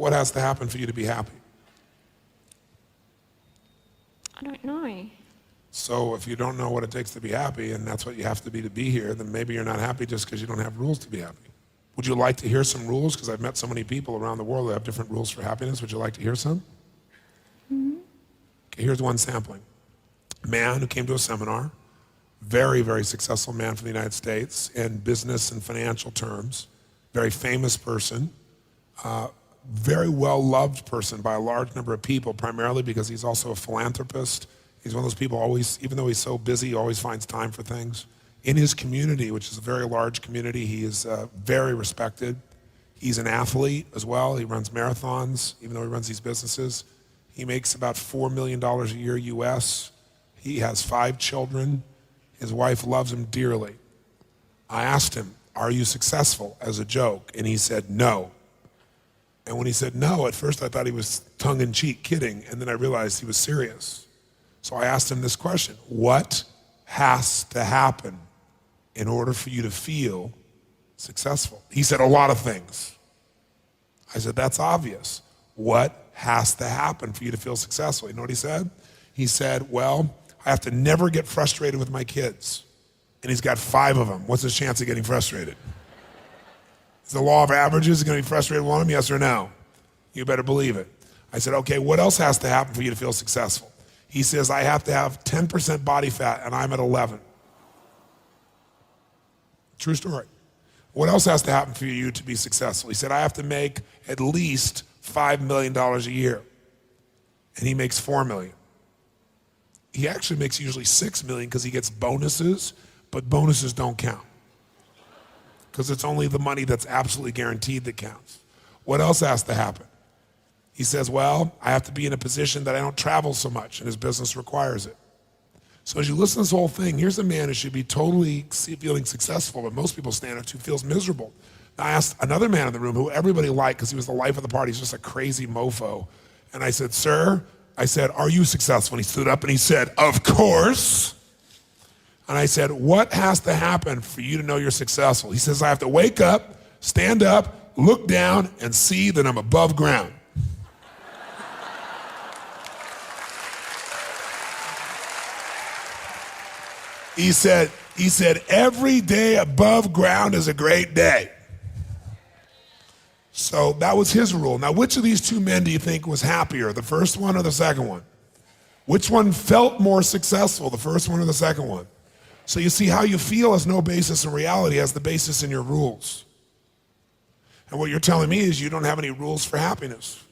What has to happen for you to be happy? I don't know. So if you don't know what it takes to be happy, and that's what you have to be here, then maybe you're not happy just because you don't have rules to be happy. Would you like to hear some rules? Because I've met so many people around the world that have different rules for happiness. Would you like to hear some? Okay, here's one sampling. A man who came to a seminar, very, very successful man from the United States in business and financial terms, very famous person, very well-loved person by a large number of people, primarily because he's also a philanthropist. He's one of those people always, even though he's so busy, he always finds time for things. In his community, which is a very large community, he is very respected. He's an athlete as well. He runs marathons, even though he runs these businesses. He makes about $4 million a year US. He has 5 children. His wife loves him dearly. I asked him, "Are you successful?" as a joke, and he said no. And when he said no, at first I thought he was tongue-in-cheek kidding, and then I realized he was serious. So I asked him this question: what has to happen in order for you to feel successful? He said, a lot of things. I said, that's obvious. What has to happen for you to feel successful? You know what he said? He said, well, I have to never get frustrated with my kids. And he's got 5 of them. What's his chance of getting frustrated? Is the law of averages going to be frustrated with one of them, yes or no? You better believe it. I said, okay, what else has to happen for you to feel successful? He says, I have to have 10% body fat, and I'm at 11. True story. What else has to happen for you to be successful? He said, I have to make at least $5 million a year. And he makes $4 million. He actually makes usually $6 million because he gets bonuses, but bonuses don't count. Because it's only the money that's absolutely guaranteed that counts. What else has to happen? He says, well, I have to be in a position that I don't travel so much, and his business requires it. So as you listen to this whole thing, here's a man who should be totally feeling successful, but most people stand up to feels miserable. Now, I asked another man in the room who everybody liked because he was the life of the party. He's just a crazy mofo. And I said, sir, I said, are you successful? And he stood up and he said, of course. And I said, what has to happen for you to know you're successful? He says, I have to wake up, stand up, look down, and see that I'm above ground. He said, every day above ground is a great day. So that was his rule. Now, which of these 2 men do you think was happier, the first one or the second one? Which one felt more successful, the first one or the second one? So you see, how you feel has no basis in reality, has the basis in your rules. And what you're telling me is you don't have any rules for happiness.